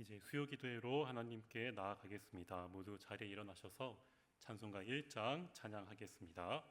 이제 수요기도회로 하나님께 나아가겠습니다. 모두 자리에 일어나셔서 찬송가 1장 찬양하겠습니다.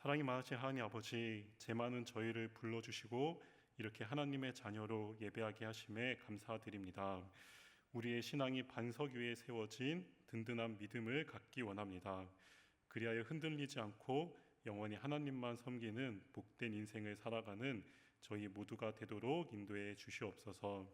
사랑이 많으신 하나님 아버지, 제 많은 저희를 불러주시고 이렇게 하나님의 자녀로 예배하게 하심에 감사드립니다. 우리의 신앙이 반석 위에 세워진 든든한 믿음을 갖기 원합니다. 그리하여 흔들리지 않고 영원히 하나님만 섬기는 복된 인생을 살아가는 저희 모두가 되도록 인도해 주시옵소서.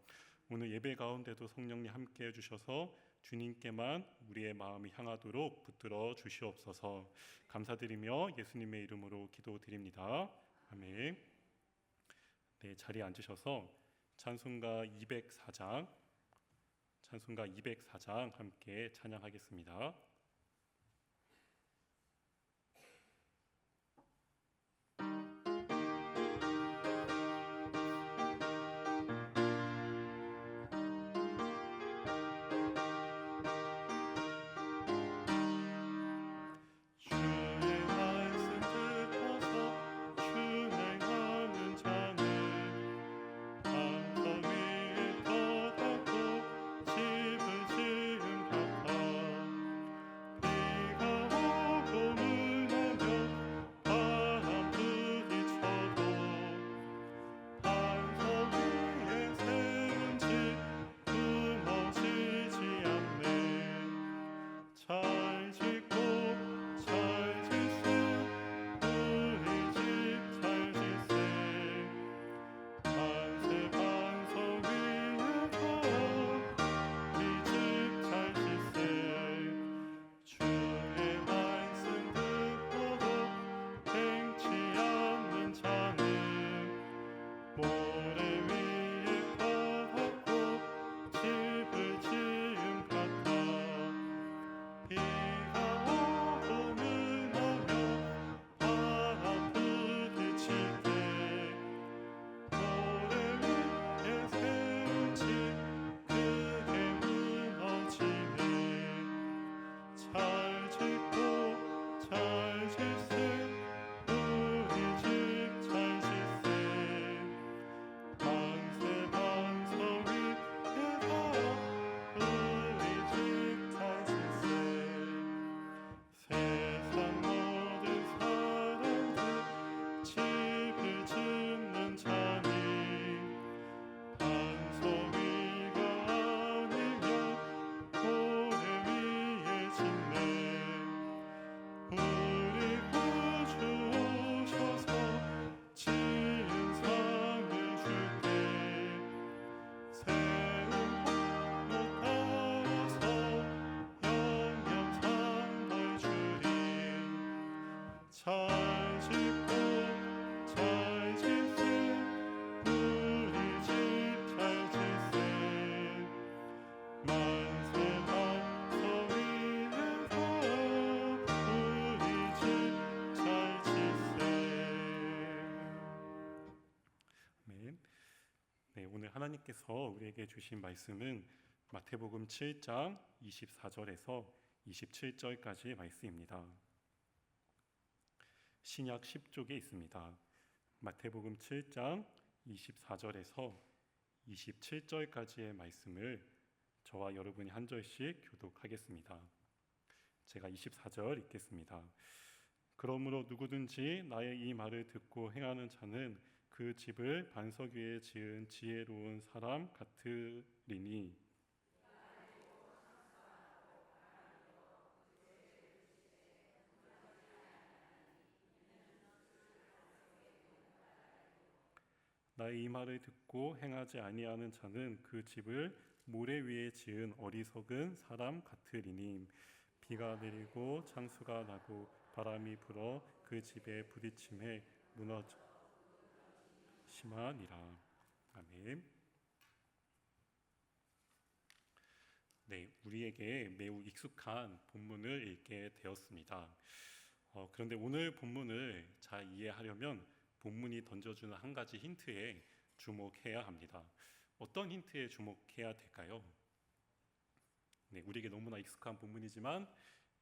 오늘 예배 가운데도 성령님 함께 해주셔서 주님께만 우리의 마음이 향하도록 붙들어 주시옵소서. 감사드리며 예수님의 이름으로 기도드립니다. 아멘. 네, 자리에 앉으셔서 찬송가 204장 함께 찬양하겠습니다. 네, 오늘 하나님께서 우리에게 주신 말씀은 마태복음 7장 24절에서 27절까지의 말씀입니다. 신약 10쪽에 있습니다. 마태복음 7장 24절에서 27절까지의 말씀을 저와 여러분이 한 절씩 교독하겠습니다. 제가 24절 읽겠습니다. 그러므로 누구든지 나의 이 말을 듣고 행하는 자는 그 집을 반석 위에 지은 지혜로운 사람 같으리니 나의 이 말을 듣고 행하지 아니하는 자는 그 집을 모래 위에 지은 어리석은 사람 같으리니 비가 내리고 창수가 나고 바람이 불어 그 집에 부딪힘에 무너져 심하니라. 아멘. 네, 우리에게 매우 익숙한 본문을 읽게 되었습니다. 그런데 오늘 본문을 잘 이해하려면 본문이 던져주는 한 가지 힌트에 주목해야 합니다. 어떤 힌트에 주목해야 될까요? 네, 우리에게 너무나 익숙한 본문이지만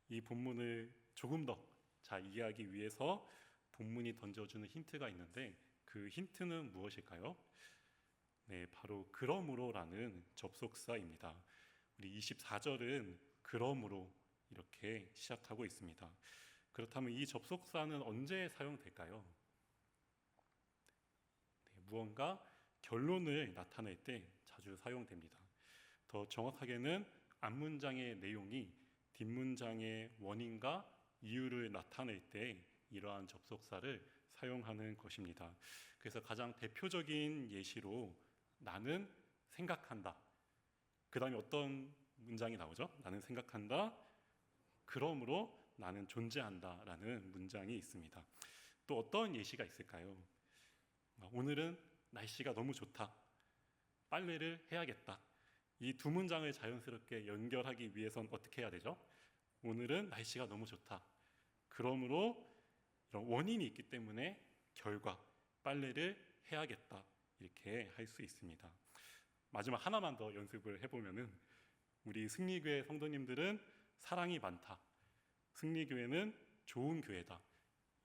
이 본문을 조금 더 잘 이해하기 위해서 본문이 던져주는 힌트가 있는데 그 힌트는 무엇일까요? 네, 바로 그러므로라는 접속사입니다. 우리 24절은 그러므로 이렇게 시작하고 있습니다. 그렇다면 이 접속사는 언제 사용될까요? 네, 무언가 결론을 나타낼 때 자주 사용됩니다. 더 정확하게는 앞문장의 내용이 뒷문장의 원인과 이유를 나타낼 때 이러한 접속사를 사용하는 것입니다. 그래서 가장 대표적인 예시로 나는 생각한다. 그 다음에 어떤 문장이 나오죠? 나는 생각한다. 그러므로 나는 존재한다 라는 문장이 있습니다. 또 어떤 예시가 있을까요? 오늘은 날씨가 너무 좋다. 빨래를 해야겠다. 이 두 문장을 자연스럽게 연결하기 위해선 어떻게 해야 되죠? 오늘은 날씨가 너무 좋다. 그러므로 이런 원인이 있기 때문에 결과, 빨래를 해야겠다. 이렇게 할 수 있습니다. 마지막 하나만 더 연습을 해보면은 우리 승리교회 성도님들은 사랑이 많다. 승리교회는 좋은 교회다.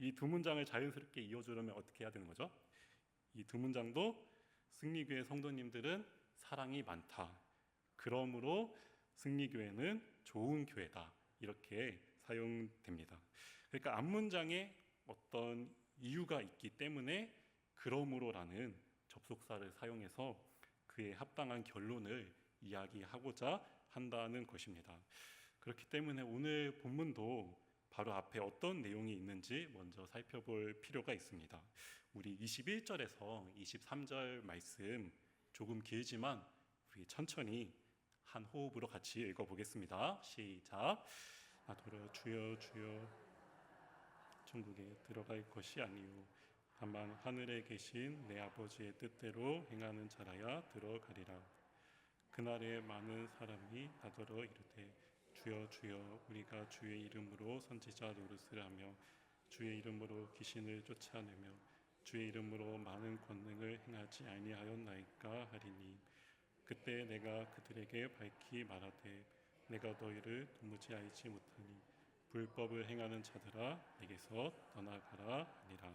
이 두 문장을 자연스럽게 이어주려면 어떻게 해야 되는 거죠? 이 두 문장도 승리교회 성도님들은 사랑이 많다. 그러므로 승리교회는 좋은 교회다. 이렇게 사용됩니다. 그러니까 앞문장에 어떤 이유가 있기 때문에 그러므로라는 접속사를 사용해서 그에 합당한 결론을 이야기하고자 한다는 것입니다. 그렇기 때문에 오늘 본문도 바로 앞에 어떤 내용이 있는지 먼저 살펴볼 필요가 있습니다. 우리 21절에서 23절 말씀 조금 길지만 우리 천천히 한 호흡으로 같이 읽어보겠습니다. 시작. 나더러 주여 주여 천국에 들어갈 것이 아니요 다만 하늘에 계신 내 아버지의 뜻대로 행하는 자라야 들어가리라. 그날에 많은 사람이 나더러 이르되 주여 주여 우리가 주의 이름으로 선지자 노릇을 하며 주의 이름으로 귀신을 쫓아내며 주의 이름으로 많은 권능을 행하지 아니하였나이까 하리니 그때 내가 그들에게 밝히 말하되 내가 너희를 도무지 알지 못하니 불법을 행하는 자들아 내게서 떠나가라 하니라.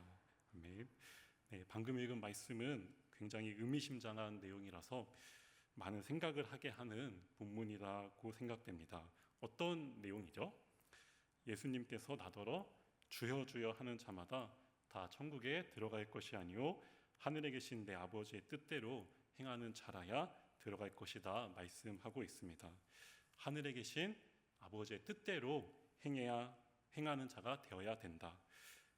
아멘. 네, 방금 읽은 말씀은 굉장히 의미심장한 내용이라서 많은 생각을 하게 하는 본문이라고 생각됩니다. 어떤 내용이죠? 예수님께서 나더러 주여 주여 하는 자마다 다 천국에 들어갈 것이 아니요 하늘에 계신 내 아버지의 뜻대로 행하는 자라야 들어갈 것이다 말씀하고 있습니다. 하늘에 계신 아버지의 뜻대로 행하는 자가 되어야 된다.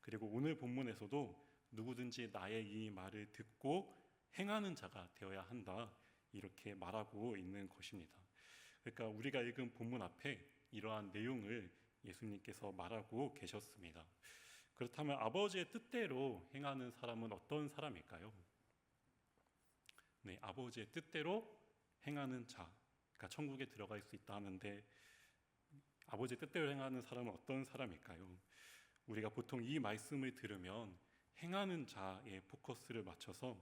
그리고 오늘 본문에서도 누구든지 나의 이 말을 듣고 행하는 자가 되어야 한다. 이렇게 말하고 있는 것입니다. 그러니까 우리가 읽은 본문 앞에 이러한 내용을 예수님께서 말하고 계셨습니다. 그렇다면 아버지의 뜻대로 행하는 사람은 어떤 사람일까요? 네, 아버지의 뜻대로 행하는 자, 그러니까 천국에 들어갈 수 있다 하는데 아버지의 뜻대로 행하는 사람은 어떤 사람일까요? 우리가 보통 이 말씀을 들으면 행하는 자에 포커스를 맞춰서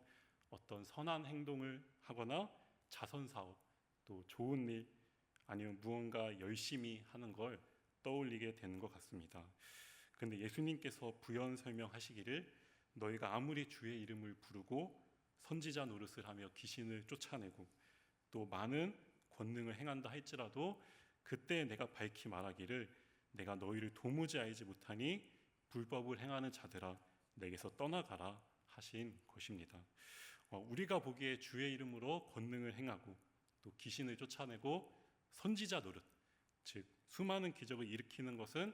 어떤 선한 행동을 하거나 자선사업, 또 좋은 일, 아니면 무언가 열심히 하는 걸 떠올리게 되는 것 같습니다. 그런데 예수님께서 부연 설명하시기를 너희가 아무리 주의 이름을 부르고 선지자 노릇을 하며 귀신을 쫓아내고 또 많은 권능을 행한다 할지라도 그때 내가 밝히 말하기를 내가 너희를 도무지 알지 못하니 불법을 행하는 자들아 내게서 떠나가라 하신 것입니다. 우리가 보기에 주의 이름으로 권능을 행하고 또 귀신을 쫓아내고 선지자 노릇, 즉 수많은 기적을 일으키는 것은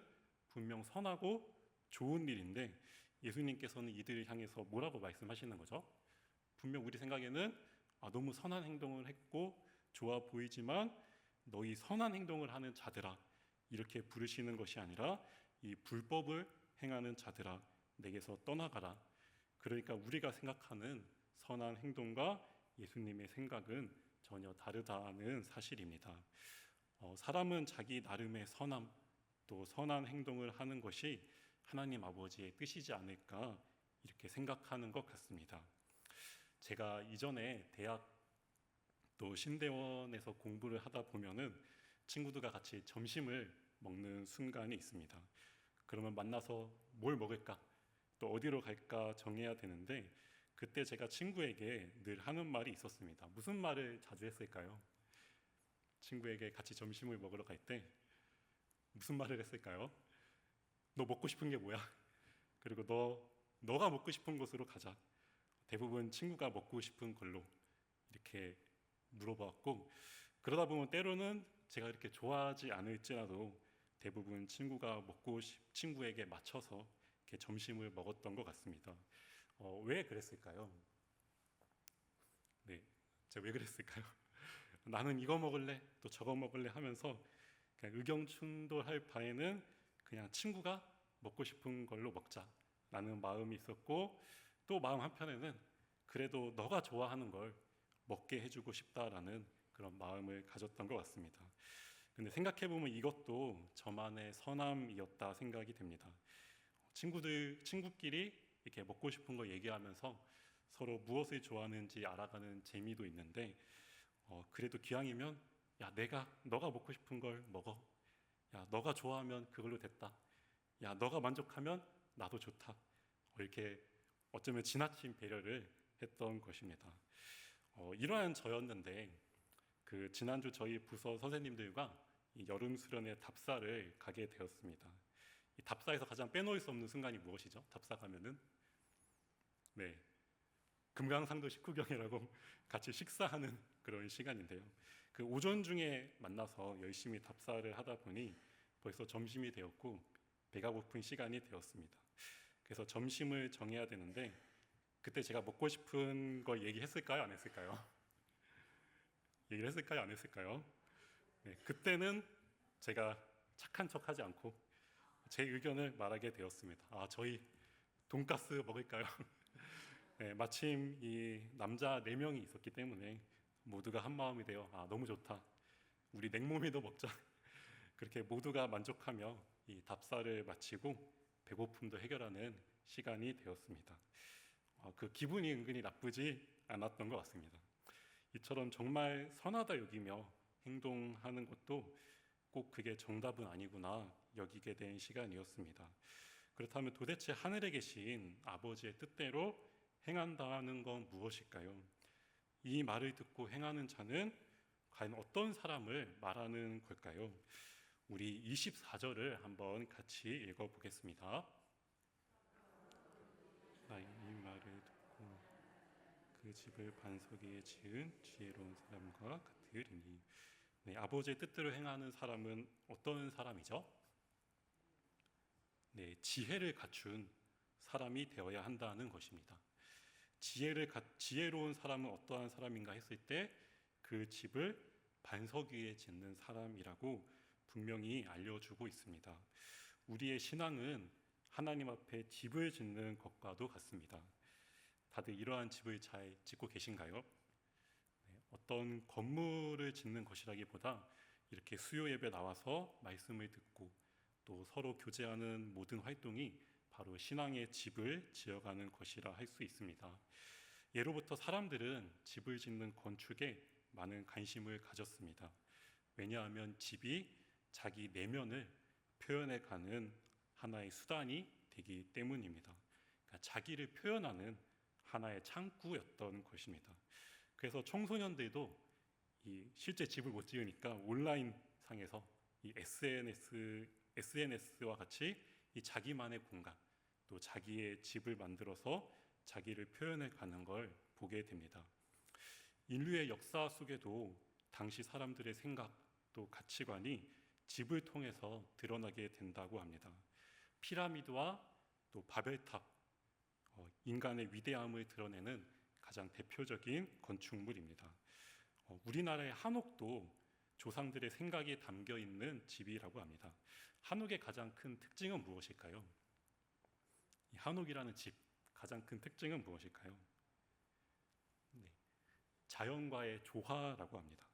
분명 선하고 좋은 일인데 예수님께서는 이들을 향해서 뭐라고 말씀하시는 거죠? 분명 우리 생각에는 너무 선한 행동을 했고 좋아 보이지만 너희 선한 행동을 하는 자들아 이렇게 부르시는 것이 아니라 이 불법을 행하는 자들아 내게서 떠나가라. 그러니까 우리가 생각하는 선한 행동과 예수님의 생각은 전혀 다르다는 사실입니다. 사람은 자기 나름의 선함 또 선한 행동을 하는 것이 하나님 아버지의 뜻이지 않을까 이렇게 생각하는 것 같습니다. 제가 이전에 대학 또 신대원에서 공부를 하다 보면은 친구들과 같이 점심을 먹는 순간이 있습니다. 그러면 만나서 뭘 먹을까? 또 어디로 갈까 정해야 되는데 그때 제가 친구에게 늘 하는 말이 있었습니다. 무슨 말을 자주 했을까요? 친구에게 같이 점심을 먹으러 갈 때 무슨 말을 했을까요? 너 먹고 싶은 게 뭐야? 그리고 너가 먹고 싶은 곳으로 가자. 대부분 친구가 먹고 싶은 걸로 이렇게 물어봤고 그러다 보면 때로는 제가 이렇게 좋아하지 않을지라도 대부분 친구에게 맞춰서 이렇게 점심을 먹었던 것 같습니다. 왜 그랬을까요? 네, 제가 왜 그랬을까요? 나는 이거 먹을래, 또 저거 먹을래 하면서 그냥 의견 충돌할 바에는 그냥 친구가 먹고 싶은 걸로 먹자라는 마음이 있었고 또 마음 한편에는 그래도 너가 좋아하는 걸 먹게 해주고 싶다라는 그런 마음을 가졌던 것 같습니다. 근데 생각해보면 이것도 저만의 선함이었다 생각이 됩니다. 친구끼리 이렇게 먹고 싶은 거 얘기하면서 서로 무엇을 좋아하는지 알아가는 재미도 있는데 그래도 기왕이면 야 너가 먹고 싶은 걸 먹어. 야 너가 좋아하면 그걸로 됐다. 야 너가 만족하면 나도 좋다. 이렇게 어쩌면 지나친 배려를 했던 것입니다. 이러한 저였는데 그 지난주 저희 부서 선생님들과 이 여름 수련회 답사를 가게 되었습니다. 이 답사에서 가장 빼놓을 수 없는 순간이 무엇이죠? 답사 가면은 네 금강산도 식후경이라고 같이 식사하는 그런 시간인데요. 그 오전 중에 만나서 열심히 답사를 하다 보니 벌써 점심이 되었고 배가 고픈 시간이 되었습니다. 그래서 점심을 정해야 되는데 그때 제가 먹고 싶은 거 얘기했을까요? 안 했을까요? 얘기를 했을까요? 안 했을까요? 네, 그때는 제가 착한 척하지 않고 제 의견을 말하게 되었습니다. 저희 돈가스 먹을까요? 네, 마침 이 남자 4명이 있었기 때문에 모두가 한 마음이 되어 너무 좋다. 우리 냉모밀도 먹자. 그렇게 모두가 만족하며 이 답사를 마치고 배고픔도 해결하는 시간이 되었습니다. 그 기분이 은근히 나쁘지 않았던 것 같습니다. 이처럼 정말 선하다 여기며 행동하는 것도 꼭 그게 정답은 아니구나 여기게 된 시간이었습니다. 그렇다면 도대체 하늘에 계신 아버지의 뜻대로 행한다는 건 무엇일까요? 이 말을 듣고 행하는 자는 과연 어떤 사람을 말하는 걸까요? 우리 24절을 한번 같이 읽어보겠습니다. 이 말을 듣고 그 집을 반석 위에 지은 지혜로운 사람과 같으리니. 네, 아버지의 뜻대로 행하는 사람은 어떤 사람이죠? 네, 지혜를 갖춘 사람이 되어야 한다는 것입니다. 지혜로운 사람은 어떠한 사람인가 했을 때 그 집을 반석 위에 짓는 사람이라고 분명히 알려주고 있습니다. 우리의 신앙은 하나님 앞에 집을 짓는 것과도 같습니다. 다들 이러한 집을 잘 짓고 계신가요? 네, 어떤 건물을 짓는 것이라기보다 이렇게 수요 예배 나와서 말씀을 듣고 또 서로 교제하는 모든 활동이 바로 신앙의 집을 지어가는 것이라 할 수 있습니다. 예로부터 사람들은 집을 짓는 건축에 많은 관심을 가졌습니다. 왜냐하면 집이 자기 내면을 표현해가는 하나의 수단이 되기 때문입니다. 그러니까 자기를 표현하는 하나의 창구였던 것입니다. 그래서 청소년들도 실제 집을 못 지으니까 온라인 상에서 이 SNS와 같이 이 자기만의 공간, 또 자기의 집을 만들어서 자기를 표현해 가는 걸 보게 됩니다. 인류의 역사 속에도 당시 사람들의 생각 또 가치관이 집을 통해서 드러나게 된다고 합니다. 피라미드와 또 바벨탑, 인간의 위대함을 드러내는 가장 대표적인 건축물입니다. 우리나라의 한옥도 조상들의 생각이 담겨 있는 집이라고 합니다. 한옥의 가장 큰 특징은 무엇일까요? 이 한옥이라는 집 가장 큰 특징은 무엇일까요? 네, 자연과의 조화라고 합니다.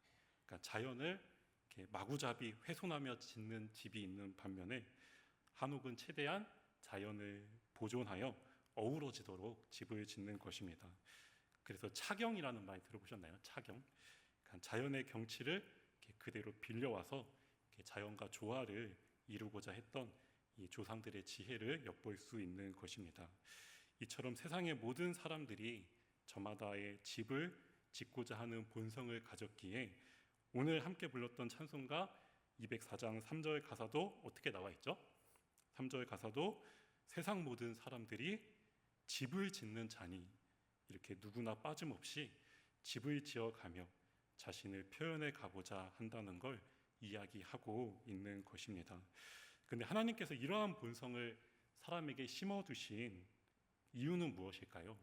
그러니까 자연을 이렇게 마구잡이 훼손하며 짓는 집이 있는 반면에 한옥은 최대한 자연을 보존하여 어우러지도록 집을 짓는 것입니다. 그래서 차경이라는 말 들어보셨나요? 차경. 그러니까 자연의 경치를 이렇게 그대로 빌려와서 이렇게 자연과 조화를 이루고자 했던 이 조상들의 지혜를 엿볼 수 있는 것입니다. 이처럼 세상의 모든 사람들이 저마다의 집을 짓고자 하는 본성을 가졌기에 오늘 함께 불렀던 찬송가 204장 3절 가사도 어떻게 나와 있죠? 3절 가사도 세상 모든 사람들이 집을 짓는 자니 이렇게 누구나 빠짐없이 집을 지어가며 자신을 표현해 가고자 한다는 걸 이야기하고 있는 것입니다. 그런데 하나님께서 이러한 본성을 사람에게 심어두신 이유는 무엇일까요?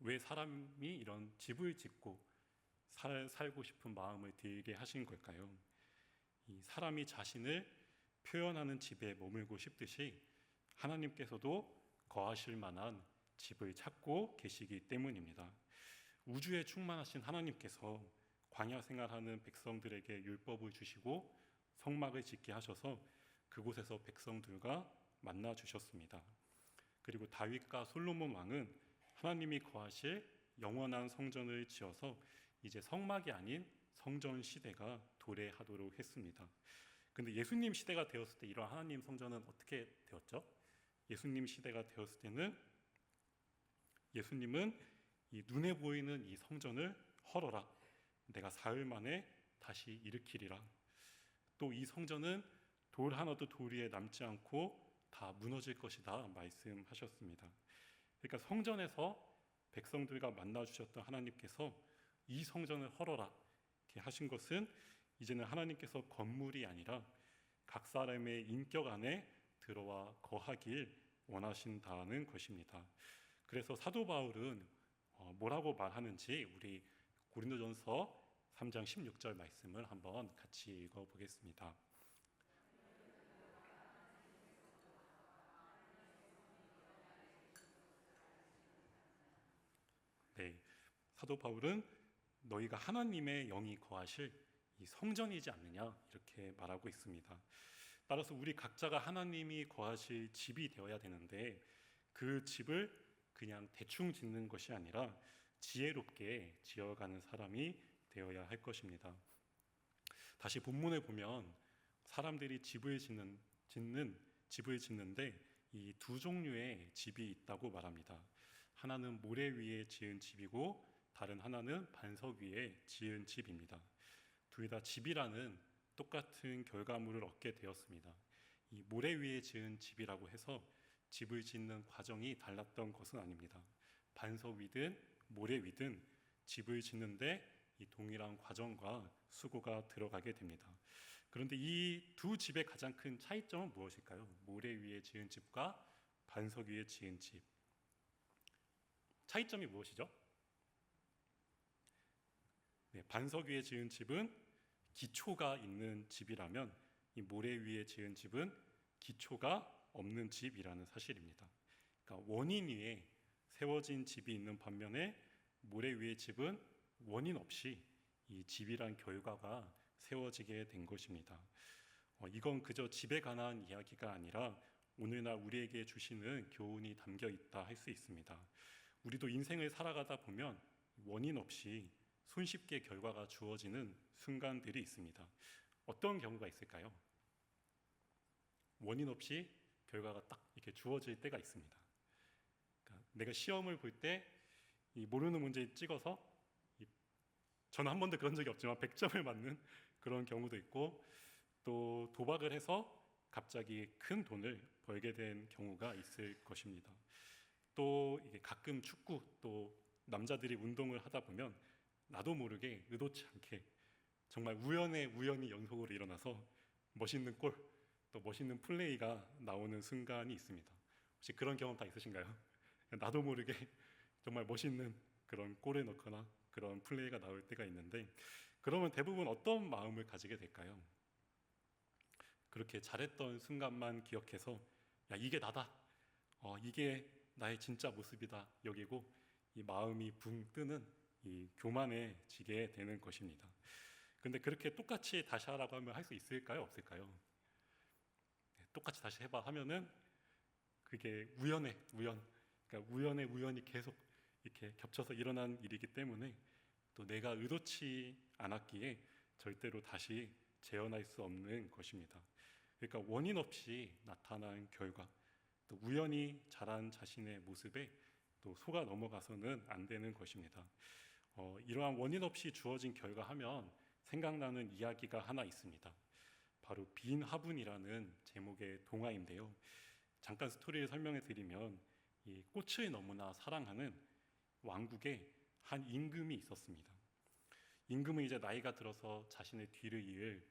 왜 사람이 이런 집을 짓고 살고 싶은 마음을 들게 하신 걸까요? 이 사람이 자신을 표현하는 집에 머물고 싶듯이 하나님께서도 거하실 만한 집을 찾고 계시기 때문입니다. 우주에 충만하신 하나님께서 광야 생활하는 백성들에게 율법을 주시고 성막을 짓게 하셔서 그곳에서 백성들과 만나 주셨습니다. 그리고 다윗과 솔로몬 왕은 하나님이 거하실 영원한 성전을 지어서 이제 성막이 아닌 성전 시대가 도래하도록 했습니다. 근데 예수님 시대가 되었을 때 이러한 하나님 성전은 어떻게 되었죠? 예수님 시대가 되었을 때는 예수님은 이 눈에 보이는 이 성전을 헐어라. 내가 사흘 만에 다시 일으키리라. 또 이 성전은 돌 하나도 돌 위에 남지 않고 다 무너질 것이다 말씀하셨습니다. 그러니까 성전에서 백성들과 만나 주셨던 하나님께서 이 성전을 헐어라 이렇게 하신 것은 이제는 하나님께서 건물이 아니라 각 사람의 인격 안에 들어와 거하길 원하신다는 것입니다. 그래서 사도 바울은 뭐라고 말하는지 우리 고린도전서 3장 16절 말씀을 한번 같이 읽어보겠습니다. 네, 사도 바울은 너희가 하나님의 영이 거하실 이 성전이지 않느냐 이렇게 말하고 있습니다. 따라서 우리 각자가 하나님이 거하실 집이 되어야 되는데 그 집을 그냥 대충 짓는 것이 아니라 지혜롭게 지어가는 사람이 되어야 할 것입니다. 다시 본문에 보면 사람들이 집을 짓는데 이 두 종류의 집이 있다고 말합니다. 하나는 모래 위에 지은 집이고 다른 하나는 반석 위에 지은 집입니다. 둘 다 집이라는 똑같은 결과물을 얻게 되었습니다. 이 모래 위에 지은 집이라고 해서 집을 짓는 과정이 달랐던 것은 아닙니다. 반석 위든 모래 위든 집을 짓는데 이 동일한 과정과 수고가 들어가게 됩니다. 그런데 이 두 집의 가장 큰 차이점은 무엇일까요? 모래 위에 지은 집과 반석 위에 지은 집. 차이점이 무엇이죠? 네, 반석 위에 지은 집은 기초가 있는 집이라면 이 모래 위에 지은 집은 기초가 없는 집이라는 사실입니다. 그러니까 원인 위에 세워진 집이 있는 반면에 모래 위의 집은 원인 없이 이 집이란 결과가 세워지게 된 것입니다. 이건 그저 집에 관한 이야기가 아니라 오늘날 우리에게 주시는 교훈이 담겨 있다 할 수 있습니다. 우리도 인생을 살아가다 보면 원인 없이 손쉽게 결과가 주어지는 순간들이 있습니다. 어떤 경우가 있을까요? 원인 없이 결과가 딱 이렇게 주어질 때가 있습니다. 그러니까 내가 시험을 볼 때 이 모르는 문제 찍어서 저는 한 번도 그런 적이 없지만 100점을 맞는 그런 경우도 있고 또 도박을 해서 갑자기 큰 돈을 벌게 된 경우가 있을 것입니다. 또 이게 가끔 축구 또 남자들이 운동을 하다 보면 나도 모르게 의도치 않게 정말 우연히 연속으로 일어나서 멋있는 골 또 멋있는 플레이가 나오는 순간이 있습니다. 혹시 그런 경험 다 있으신가요? 나도 모르게 정말 멋있는 그런 골을 넣거나 그런 플레이가 나올 때가 있는데, 그러면 대부분 어떤 마음을 가지게 될까요? 그렇게 잘했던 순간만 기억해서 야, 이게 나다, 이게 나의 진짜 모습이다 여기고 이 마음이 붕 뜨는 이 교만해지게 되는 것입니다. 근데 그렇게 똑같이 다시 하라고 하면 할 수 있을까요? 없을까요? 네, 똑같이 다시 해봐 하면은 그게 우연. 그러니까 우연의 우연이 계속 이렇게 겹쳐서 일어난 일이기 때문에 또 내가 의도치 않았기에 절대로 다시 재현할 수 없는 것입니다. 그러니까 원인 없이 나타난 결과, 또 우연히 자란 자신의 모습에 또 속아 넘어가서는 안 되는 것입니다. 이러한 원인 없이 주어진 결과 하면 생각나는 이야기가 하나 있습니다. 바로 빈 화분이라는 제목의 동화인데요. 잠깐 스토리를 설명해 드리면 이 꽃을 너무나 사랑하는 왕국에 한 임금이 있었습니다. 임금은 이제 나이가 들어서 자신의 뒤를 이을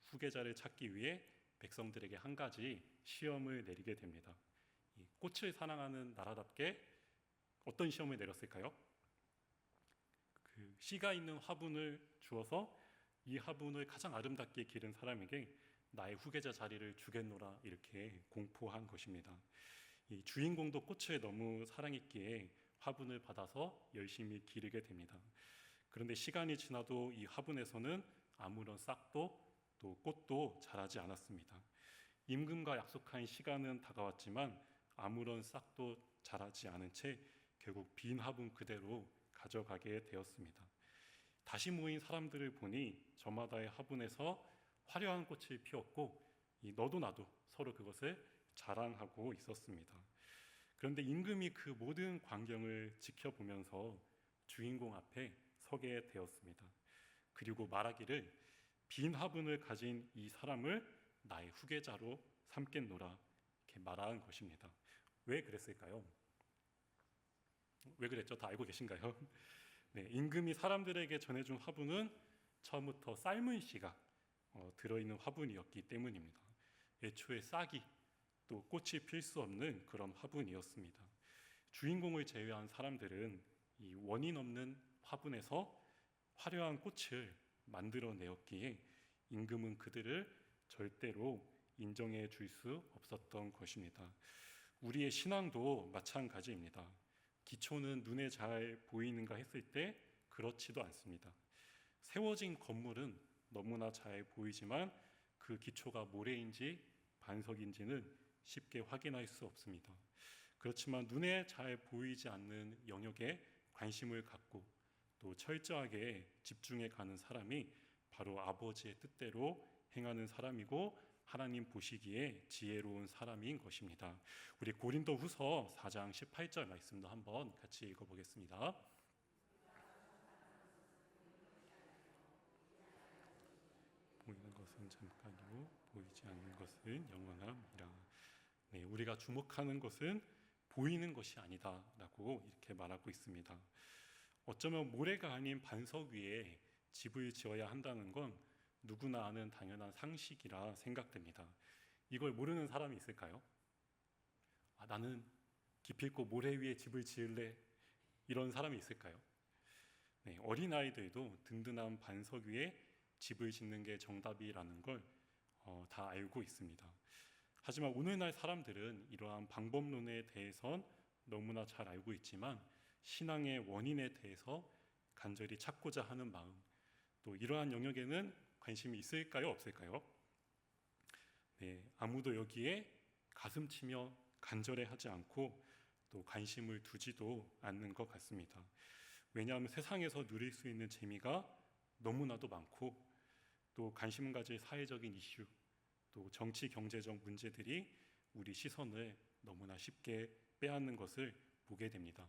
후계자를 찾기 위해 백성들에게 한 가지 시험을 내리게 됩니다. 이 꽃을 사랑하는 나라답게 어떤 시험을 내렸을까요? 그 씨가 있는 화분을 주어서 이 화분을 가장 아름답게 기른 사람에게 나의 후계자 자리를 주겠노라 이렇게 공포한 것입니다. 이 주인공도 꽃을 너무 사랑했기에 화분을 받아서 열심히 기르게 됩니다. 그런데 시간이 지나도 이 화분에서는 아무런 싹도 또 꽃도 자라지 않았습니다. 임금과 약속한 시간은 다가왔지만 아무런 싹도 자라지 않은 채 결국 빈 화분 그대로 가져가게 되었습니다. 다시 모인 사람들을 보니 저마다의 화분에서 화려한 꽃을 피웠고 너도 나도 서로 그것을 자랑하고 있었습니다. 그런데 임금이 그 모든 광경을 지켜보면서 주인공 앞에 서게 되었습니다. 그리고 말하기를 빈 화분을 가진 이 사람을 나의 후계자로 삼겠노라 이렇게 말한 것입니다. 왜 그랬을까요? 왜 그랬죠? 다 알고 계신가요? 네, 임금이 사람들에게 전해준 화분은 처음부터 삶은 씨가 들어있는 화분이었기 때문입니다. 애초에 싹이 또 꽃이 필 수 없는 그런 화분이었습니다. 주인공을 제외한 사람들은 이 원인 없는 화분에서 화려한 꽃을 만들어내었기에 임금은 그들을 절대로 인정해 줄 수 없었던 것입니다. 우리의 신앙도 마찬가지입니다. 기초는 눈에 잘 보이는가 했을 때 그렇지도 않습니다. 세워진 건물은 너무나 잘 보이지만 그 기초가 모래인지 반석인지는 쉽게 확인할 수 없습니다. 그렇지만 눈에 잘 보이지 않는 영역에 관심을 갖고 또 철저하게 집중해 가는 사람이 바로 아버지의 뜻대로 행하는 사람이고 하나님 보시기에 지혜로운 사람인 것입니다. 우리 고린도후서 4장 18절 말씀도 한번 같이 읽어보겠습니다. 보이는 것은 잠깐이요 보이지 않는 것은 영원함이라. 네, 우리가 주목하는 것은 보이는 것이 아니다라고 이렇게 말하고 있습니다. 어쩌면 모래가 아닌 반석 위에 집을 지어야 한다는 건 누구나 아는 당연한 상식이라 생각됩니다. 이걸 모르는 사람이 있을까요? 나는 기필코 모래 위에 집을 지을래 이런 사람이 있을까요? 네, 어린아이들도 든든한 반석 위에 집을 짓는 게 정답이라는 걸 다 알고 있습니다. 하지만 오늘날 사람들은 이러한 방법론에 대해선 너무나 잘 알고 있지만 신앙의 원인에 대해서 간절히 찾고자 하는 마음, 또 이러한 영역에는 관심이 있을까요? 없을까요? 네, 아무도 여기에 가슴 치며 간절해하지 않고 또 관심을 두지도 않는 것 같습니다. 왜냐하면 세상에서 누릴 수 있는 재미가 너무나도 많고 또 관심 가질 사회적인 이슈, 또 정치 경제적 문제들이 우리 시선을 너무나 쉽게 빼앗는 것을 보게 됩니다.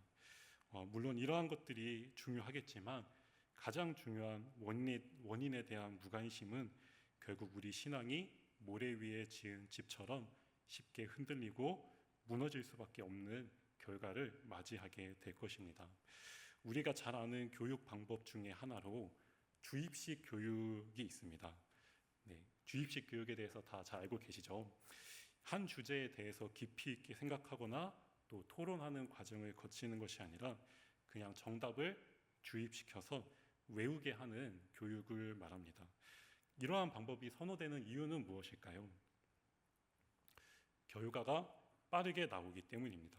물론 이러한 것들이 중요하겠지만 가장 중요한 원인에 대한 무관심은 결국 우리 신앙이 모래 위에 지은 집처럼 쉽게 흔들리고 무너질 수밖에 없는 결과를 맞이하게 될 것입니다. 우리가 잘 아는 교육 방법 중에 하나로 주입식 교육이 있습니다. 네, 주입식 교육에 대해서 다 잘 알고 계시죠? 한 주제에 대해서 깊이 있게 생각하거나 또 토론하는 과정을 거치는 것이 아니라 그냥 정답을 주입시켜서 외우게 하는 교육을 말합니다. 이러한 방법이 선호되는 이유는 무엇일까요? 결과가 빠르게 나오기 때문입니다.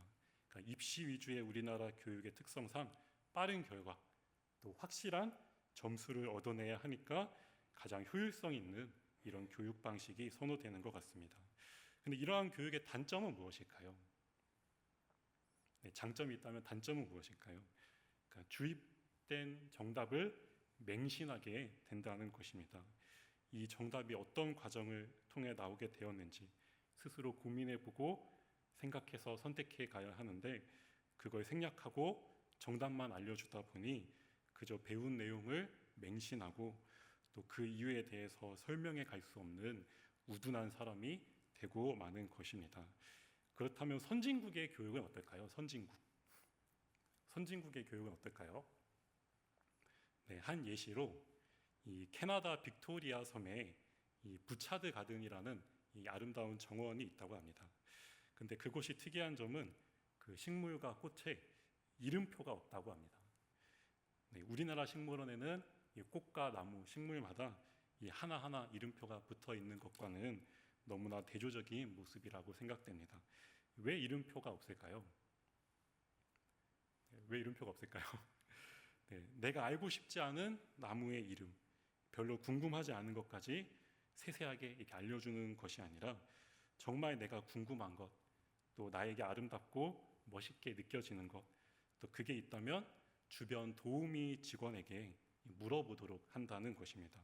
그러니까 입시 위주의 우리나라 교육의 특성상 빠른 결과, 또 확실한 점수를 얻어내야 하니까 가장 효율성 있는 이런 교육 방식이 선호되는 것 같습니다. 근데 이러한 교육의 단점은 무엇일까요? 네, 장점이 있다면 단점은 무엇일까요? 그러니까 주입된 정답을 맹신하게 된다는 것입니다. 이 정답이 어떤 과정을 통해 나오게 되었는지 스스로 고민해보고 생각해서 선택해 가야 하는데, 그걸 생략하고 정답만 알려주다 보니 그저 배운 내용을 맹신하고 또 그 이유에 대해서 설명해 갈 수 없는 우둔한 사람이 되고 마는 것입니다. 그렇다면 선진국의 교육은 어떨까요? 선진국의 교육은 어떨까요? 네, 한 예시로 이 캐나다 빅토리아 섬에 이 부차드 가든이라는 이 아름다운 정원이 있다고 합니다. 근데 그곳이 특이한 점은 그 식물과 꽃에 이름표가 없다고 합니다. 네, 우리나라 식물원에는 이 꽃과 나무, 식물마다 이 하나하나 이름표가 붙어 있는 것과는 너무나 대조적인 모습이라고 생각됩니다. 왜 이름표가 없을까요? 왜 이름표가 없을까요? 네, 내가 알고 싶지 않은 나무의 이름, 별로 궁금하지 않은 것까지 세세하게 이렇게 알려주는 것이 아니라 정말 내가 궁금한 것, 또 나에게 아름답고 멋있게 느껴지는 것, 또 그게 있다면 주변 도우미 직원에게 물어보도록 한다는 것입니다.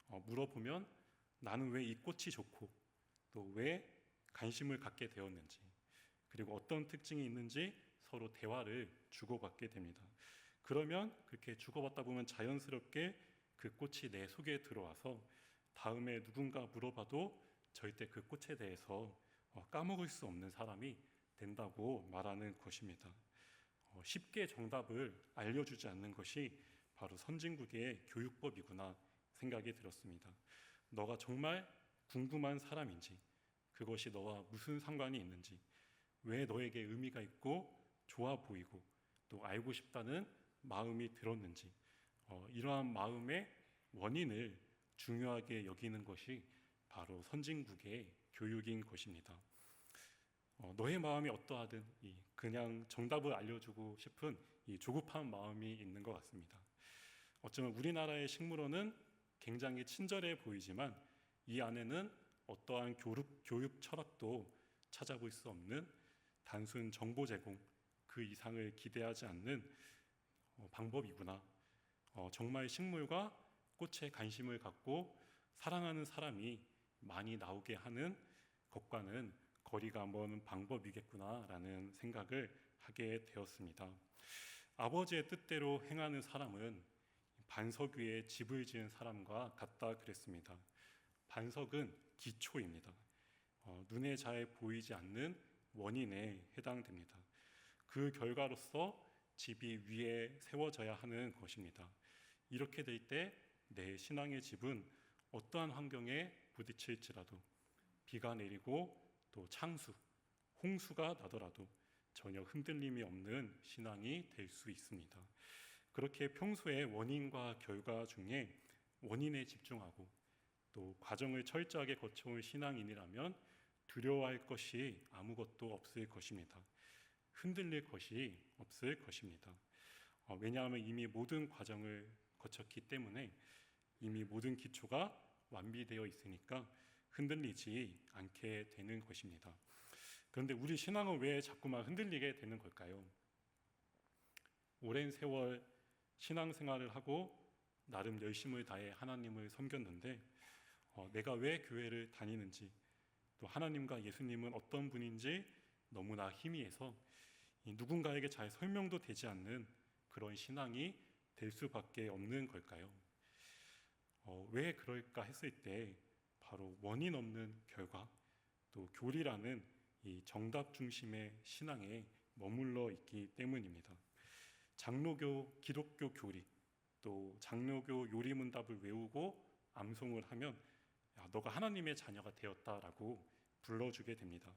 물어보면 나는 왜 이 꽃이 좋고 또 왜 관심을 갖게 되었는지, 그리고 어떤 특징이 있는지 서로 대화를 주고받게 됩니다. 그러면 그렇게 주고받다 보면 자연스럽게 그 꽃이 내 속에 들어와서 다음에 누군가 물어봐도 절대 그 꽃에 대해서 까먹을 수 없는 사람이 된다고 말하는 것입니다. 쉽게 정답을 알려주지 않는 것이 바로 선진국의 교육법이구나 생각이 들었습니다. 너가 정말 궁금한 사람인지, 그것이 너와 무슨 상관이 있는지, 왜 너에게 의미가 있고 좋아 보이고 또 알고 싶다는 마음이 들었는지, 이러한 마음의 원인을 중요하게 여기는 것이 바로 선진국의 교육인 것입니다. 너의 마음이 어떠하든 그냥 정답을 알려주고 싶은 이 조급한 마음이 있는 것 같습니다. 어쩌면 우리나라의 식물원은 굉장히 친절해 보이지만 이 안에는 어떠한 교육 철학도 찾아볼 수 없는 단순 정보 제공 그 이상을 기대하지 않는 방법이구나. 정말 식물과 꽃에 관심을 갖고 사랑하는 사람이 많이 나오게 하는 것과는 거리가 먼 방법이겠구나라는 생각을 하게 되었습니다. 아버지의 뜻대로 행하는 사람은 반석 위에 집을 지은 사람과 같다 그랬습니다. 반석은 기초입니다. 눈에 잘 보이지 않는 원인에 해당됩니다. 그 결과로서 집이 위에 세워져야 하는 것입니다. 이렇게 될 때 내 신앙의 집은 어떠한 환경에 부딪힐지라도, 비가 내리고 또 창수, 홍수가 나더라도 전혀 흔들림이 없는 신앙이 될 수 있습니다. 그렇게 평소에 원인과 결과 중에 원인에 집중하고 또 과정을 철저하게 거쳐온 신앙인이라면 두려워할 것이 아무것도 없을 것입니다. 흔들릴 것이 없을 것입니다. 왜냐하면 이미 모든 과정을 거쳤기 때문에 이미 모든 기초가 완비되어 있으니까 흔들리지 않게 되는 것입니다. 그런데 우리 신앙은 왜 자꾸만 흔들리게 되는 걸까요? 오랜 세월 신앙생활을 하고 나름 열심을 다해 하나님을 섬겼는데 내가 왜 교회를 다니는지, 또 하나님과 예수님은 어떤 분인지 너무나 희미해서 누군가에게 잘 설명도 되지 않는 그런 신앙이 될 수밖에 없는 걸까요? 왜 그럴까 했을 때 바로 원인 없는 결과, 또 교리라는 이 정답 중심의 신앙에 머물러 있기 때문입니다. 장로교 기독교 교리, 또 장로교 요리문답을 외우고 암송을 하면 야, 너가 하나님의 자녀가 되었다라고 불러주게 됩니다.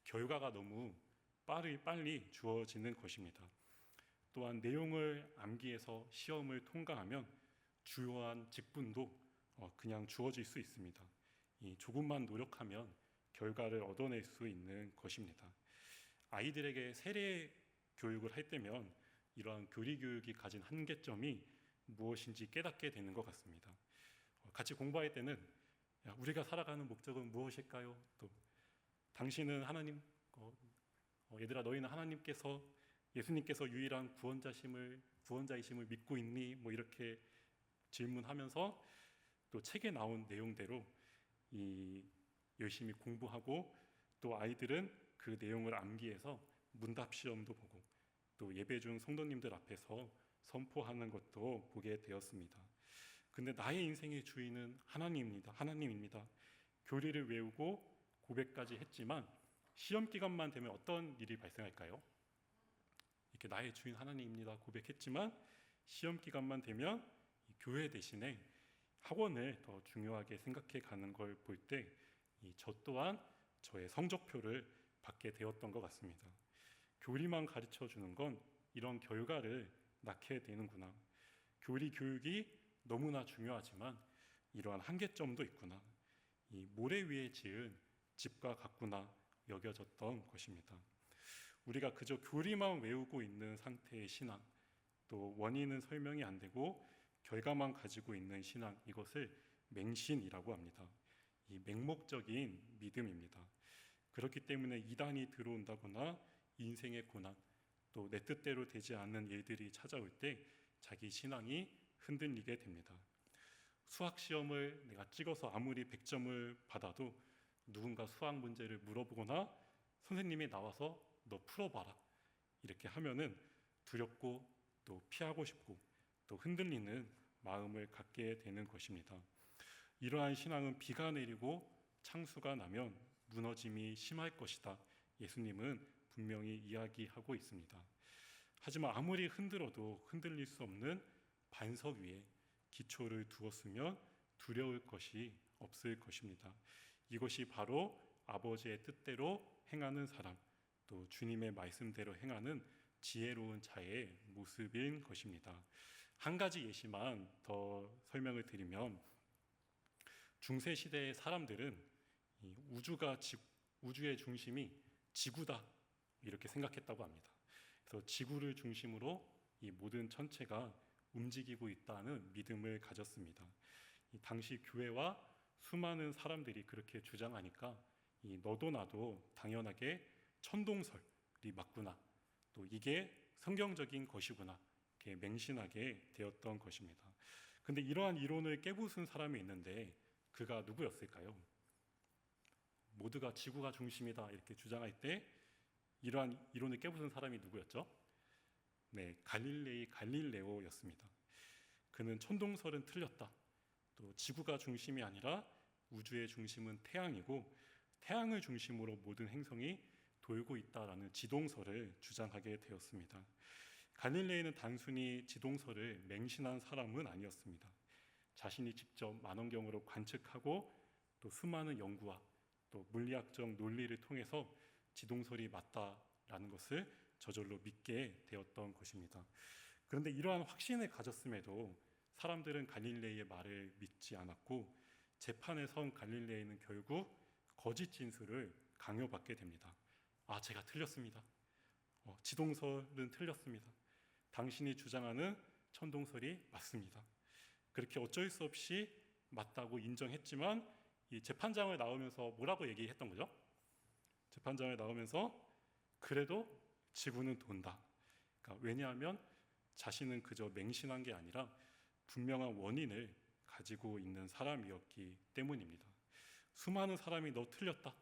결과가 너무 빨리 주어지는 것입니다. 또한 내용을 암기해서 시험을 통과하면 주요한 직분도 그냥 주어질 수 있습니다. 이 조금만 노력하면 결과를 얻어낼 수 있는 것입니다. 아이들에게 세례 교육을 할 때면 이러한 교리 교육이 가진 한계점이 무엇인지 깨닫게 되는 것 같습니다. 같이 공부할 때는 우리가 살아가는 목적은 무엇일까요? 또 당신은 하나님, 얘들아 너희는 하나님께서 예수님께서 유일한 구원자이심을 믿고 있니? 뭐 이렇게 질문하면서 또 책에 나온 내용대로 열심히 공부하고 또 아이들은 그 내용을 암기해서 문답 시험도 보고 또 예배 중 성도님들 앞에서 선포하는 것도 보게 되었습니다. 근데 나의 인생의 주인은 하나님입니다. 교리를 외우고 고백까지 했지만 시험 기간만 되면 어떤 일이 발생할까요? 이렇게 나의 주인 하나님입니다 고백했지만 시험 기간만 되면 교회 대신에 학원을 더 중요하게 생각해 가는 걸 볼 때 저 또한 저의 성적표를 받게 되었던 것 같습니다. 교리만 가르쳐 주는 건 이런 결과를 낳게 되는구나. 교리 교육이 너무나 중요하지만 이러한 한계점도 있구나. 이 모래 위에 지은 집과 같구나 여겨졌던 것입니다. 우리가 그저 교리만 외우고 있는 상태의 신앙, 또 원인은 설명이 안 되고 결과만 가지고 있는 신앙, 이것을 맹신이라고 합니다. 이 맹목적인 믿음입니다. 그렇기 때문에 이단이 들어온다거나 인생의 고난, 또 내 뜻대로 되지 않는 일들이 찾아올 때 자기 신앙이 흔들리게 됩니다. 수학 시험을 내가 찍어서 아무리 100점을 받아도 누군가 수학 문제를 물어보거나 선생님이 나와서 너 풀어봐라 이렇게 하면은 두렵고 또 피하고 싶고 또 흔들리는 마음을 갖게 되는 것입니다. 이러한 신앙은 비가 내리고 창수가 나면 무너짐이 심할 것이다. 예수님은 분명히 이야기하고 있습니다. 하지만 아무리 흔들어도 흔들릴 수 없는 반석 위에 기초를 두었으면 두려울 것이 없을 것입니다. 이것이 바로 아버지의 뜻대로 행하는 사람, 또 주님의 말씀대로 행하는 지혜로운 자의 모습인 것입니다. 한 가지 예시만 더 설명을 드리면 중세 시대의 사람들은 우주의 중심이 지구다 이렇게 생각했다고 합니다. 그래서 지구를 중심으로 이 모든 천체가 움직이고 있다는 믿음을 가졌습니다. 당시 교회와 수많은 사람들이 그렇게 주장하니까 너도 나도 당연하게 천동설이 맞구나, 또 이게 성경적인 것이구나 이렇게 맹신하게 되었던 것입니다. 근데 이러한 이론을 깨부순 사람이 있는데 그가 누구였을까요? 모두가 지구가 중심이다 이렇게 주장할 때 이러한 이론을 깨부순 사람이 누구였죠? 네, 갈릴레오였습니다. 그는 천동설은 틀렸다. 또 지구가 중심이 아니라 우주의 중심은 태양이고 태양을 중심으로 모든 행성이 돌고 있다라는 지동설을 주장하게 되었습니다. 갈릴레이는 단순히 지동설을 맹신한 사람은 아니었습니다. 자신이 직접 만원경으로 관측하고 또 수많은 연구와 또 물리학적 논리를 통해서 지동설이 맞다라는 것을 저절로 믿게 되었던 것입니다. 그런데 이러한 확신을 가졌음에도 사람들은 갈릴레이의 말을 믿지 않았고 재판에 선 갈릴레이는 결국 거짓 진술을 강요받게 됩니다. 제가 틀렸습니다. 지동설은 틀렸습니다. 당신이 주장하는 천동설이 맞습니다. 그렇게 어쩔 수 없이 맞다고 인정했지만 이 재판장을 나오면서 뭐라고 얘기했던 거죠? 재판장을 나오면서 그래도 지구는 돈다. 그러니까 왜냐하면 자신은 그저 맹신한 게 아니라 분명한 원인을 가지고 있는 사람이었기 때문입니다. 수많은 사람이 너 틀렸다,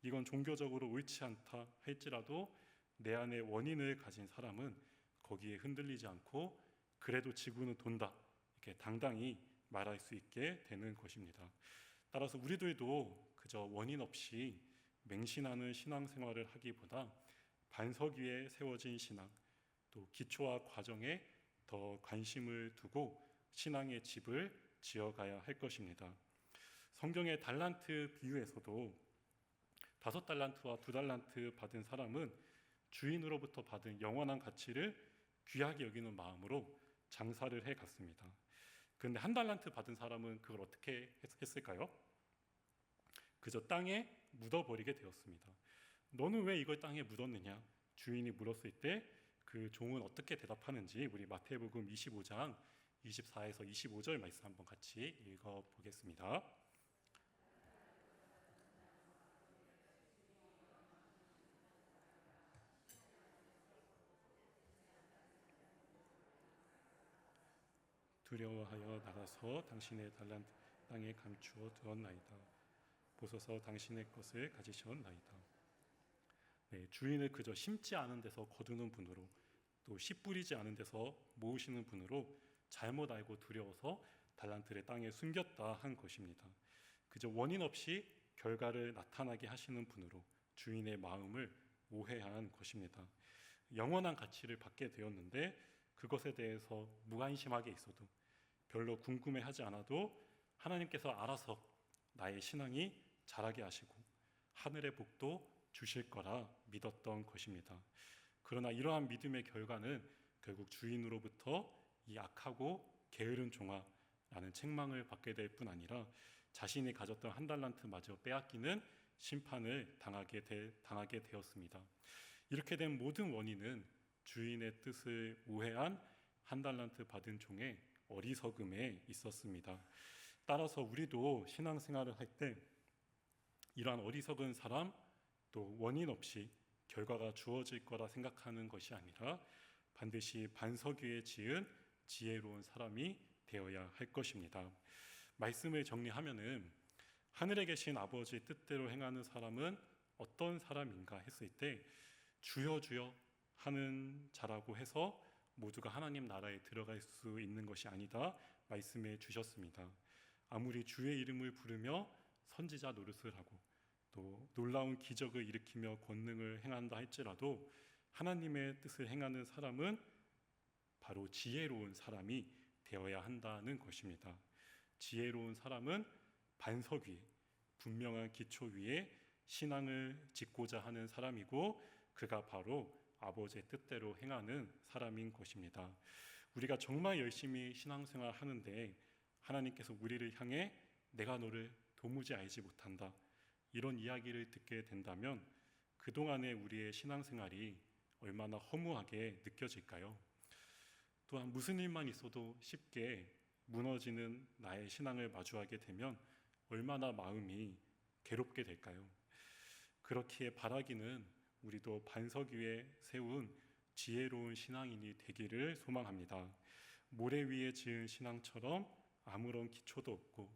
이건 종교적으로 옳지 않다 할지라도 내 안에 원인을 가진 사람은 거기에 흔들리지 않고 그래도 지구는 돈다 이렇게 당당히 말할 수 있게 되는 것입니다. 따라서 우리들도 그저 원인 없이 맹신하는 신앙생활을 하기보다 반석 위에 세워진 신앙, 또 기초와 과정에 더 관심을 두고 신앙의 집을 지어가야 할 것입니다. 성경의 달란트 비유에서도 5달란트와 2달란트 받은 사람은 주인으로부터 받은 영원한 가치를 귀하게 여기는 마음으로 장사를 해 갔습니다. 그런데 한 달란트 받은 사람은 그걸 어떻게 했을까요? 그저 땅에 묻어버리게 되었습니다. 너는 왜 이걸 땅에 묻었느냐? 주인이 물었을 때 그 종은 어떻게 대답하는지 우리 마태복음 25장 24에서 25절 말씀 한번 같이 읽어보겠습니다. 두려워하여 나가서 당신의 달란트 땅에 감추어 두었나이다. 보소서 당신의 것을 가지셨나이다. 네, 주인을 그저 심지 않은 데서 거두는 분으로, 또 씨 뿌리지 않은 데서 모으시는 분으로 잘못 알고 두려워서 달란트를 땅에 숨겼다 한 것입니다. 그저 원인 없이 결과를 나타나게 하시는 분으로 주인의 마음을 오해한 것입니다. 영원한 가치를 받게 되었는데 그것에 대해서 무관심하게 있어도, 별로 궁금해하지 않아도 하나님께서 알아서 나의 신앙이 자라게 하시고 하늘의 복도 주실 거라 믿었던 것입니다. 그러나 이러한 믿음의 결과는 결국 주인으로부터 이 악하고 게으른 종아라는 책망을 받게 될 뿐 아니라 자신이 가졌던 한 달란트마저 빼앗기는 심판을 당하게 되었습니다. 이렇게 된 모든 원인은 주인의 뜻을 오해한 한 달란트 받은 종의 어리석음에 있었습니다. 따라서 우리도 신앙생활을 할 때 이러한 어리석은 사람, 또 원인 없이 결과가 주어질 거라 생각하는 것이 아니라 반드시 반석 위에 지은 지혜로운 사람이 되어야 할 것입니다. 말씀을 정리하면은 하늘에 계신 아버지의 뜻대로 행하는 사람은 어떤 사람인가 했을 때 주여 주여 하는 자라고 해서 모두가 하나님 나라에 들어갈 수 있는 것이 아니다 말씀해 주셨습니다. 아무리 주의 이름을 부르며 선지자 노릇을 하고 또 놀라운 기적을 일으키며 권능을 행한다 할지라도 하나님의 뜻을 행하는 사람은 바로 지혜로운 사람이 되어야 한다는 것입니다. 지혜로운 사람은 반석 위에, 분명한 기초 위에 신앙을 짓고자 하는 사람이고 그가 바로 아버지의 뜻대로 행하는 사람인 것입니다. 우리가 정말 열심히 신앙생활 하는데 하나님께서 우리를 향해 내가 너를 도무지 알지 못한다, 이런 이야기를 듣게 된다면 그동안의 우리의 신앙생활이 얼마나 허무하게 느껴질까요? 또한 무슨 일만 있어도 쉽게 무너지는 나의 신앙을 마주하게 되면 얼마나 마음이 괴롭게 될까요? 그렇기에 바라기는 우리도 반석 위에 세운 지혜로운 신앙인이 되기를 소망합니다. 모래 위에 지은 신앙처럼 아무런 기초도 없고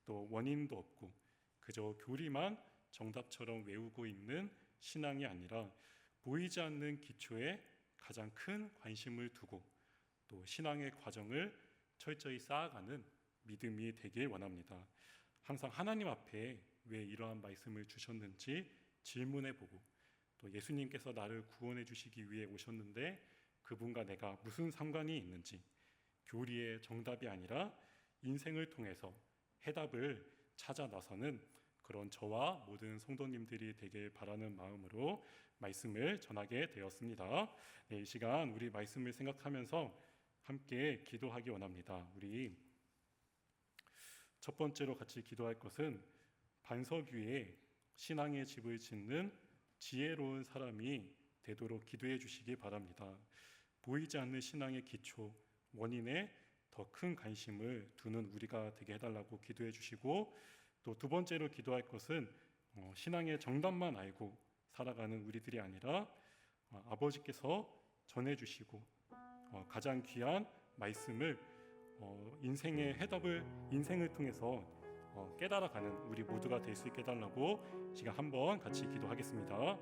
또 원인도 없고 그저 교리만 정답처럼 외우고 있는 신앙이 아니라 보이지 않는 기초에 가장 큰 관심을 두고 또 신앙의 과정을 철저히 쌓아가는 믿음이 되길 원합니다. 항상 하나님 앞에 왜 이러한 말씀을 주셨는지 질문해보고 또 예수님께서 나를 구원해 주시기 위해 오셨는데 그분과 내가 무슨 상관이 있는지, 교리의 정답이 아니라 인생을 통해서 해답을 찾아 나서는 그런 저와 모든 성도님들이 되길 바라는 마음으로 말씀을 전하게 되었습니다. 네, 이 시간 우리 말씀을 생각하면서 함께 기도하기 원합니다. 우리 첫 번째로 같이 기도할 것은 반석 위에 신앙의 집을 짓는 지혜로운 사람이 되도록 기도해 주시기 바랍니다. 보이지 않는 신앙의 기초, 원인에 더 큰 관심을 두는 우리가 되게 해달라고 기도해 주시고, 또 두 번째로 기도할 것은 신앙의 정답만 알고 살아가는 우리들이 아니라 아버지께서 전해주시고 가장 귀한 말씀을 인생의 해답을 인생을 통해서 깨달아가는 우리 모두가 될 수 있게 해달라고 지금 한번 같이 기도하겠습니다.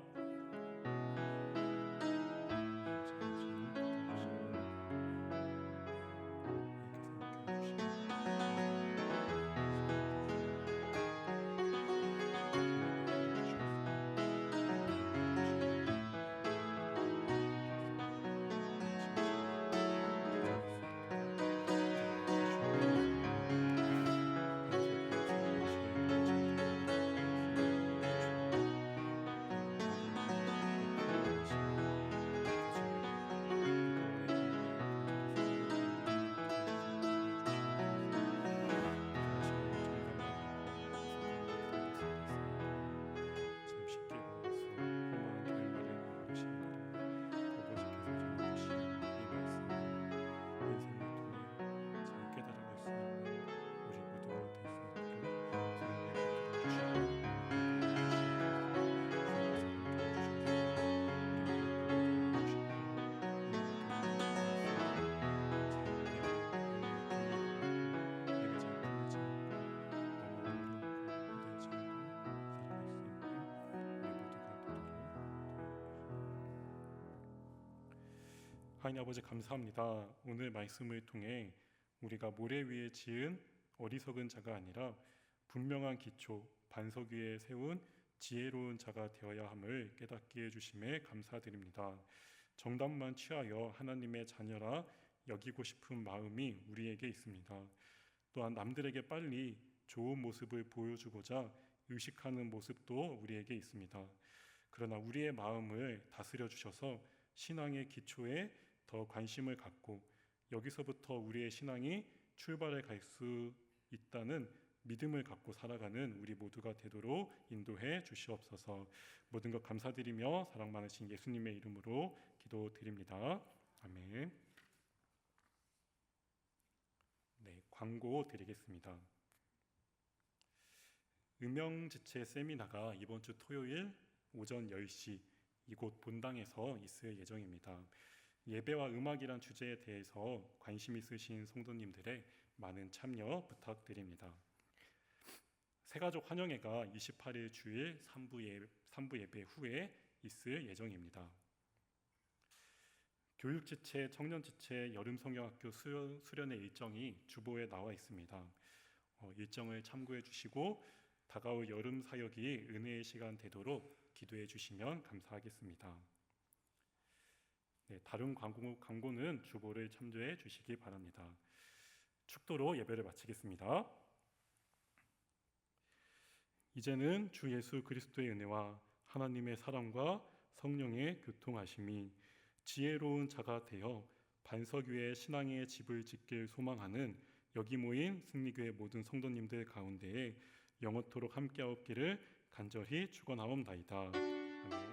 하나님 아버지 감사합니다. 오늘 말씀을 통해 우리가 모래 위에 지은 어리석은 자가 아니라 분명한 기초, 반석 위에 세운 지혜로운 자가 되어야 함을 깨닫게 해주심에 감사드립니다. 정답만 취하여 하나님의 자녀라 여기고 싶은 마음이 우리에게 있습니다. 또한 남들에게 빨리 좋은 모습을 보여주고자 의식하는 모습도 우리에게 있습니다. 그러나 우리의 마음을 다스려 주셔서 신앙의 기초에 더 관심을 갖고 여기서부터 우리의 신앙이 출발해 갈 수 있다는 믿음을 갖고 살아가는 우리 모두가 되도록 인도해 주시옵소서. 모든 것 감사드리며 사랑 많으신 예수님의 이름으로 기도드립니다. 아멘. 네, 광고 드리겠습니다. 음영지체 세미나가 이번 주 토요일 오전 10시 이곳 본당에서 있을 예정입니다. 예배와 음악이란 주제에 대해서 관심 있으신 성도님들의 많은 참여 부탁드립니다. 새가족 환영회가 28일 주일 3부 예배 후에 있을 예정입니다. 교육지체, 청년지체, 여름성경학교 수련회 일정이 주보에 나와 있습니다. 일정을 참고해 주시고 다가올 여름 사역이 은혜의 시간 되도록 기도해 주시면 감사하겠습니다. 네, 다른 광고는 주보를 참조해 주시기 바랍니다. 축도로 예배를 마치겠습니다. 이제는 주 예수 그리스도의 은혜와 하나님의 사랑과 성령의 교통하심이 지혜로운 자가 되어 반석 위에 신앙의 집을 짓길 소망하는 여기 모인 승리교회 모든 성도님들 가운데에 영원토록 함께하옵기를 간절히 축원하옵나이다. 아멘.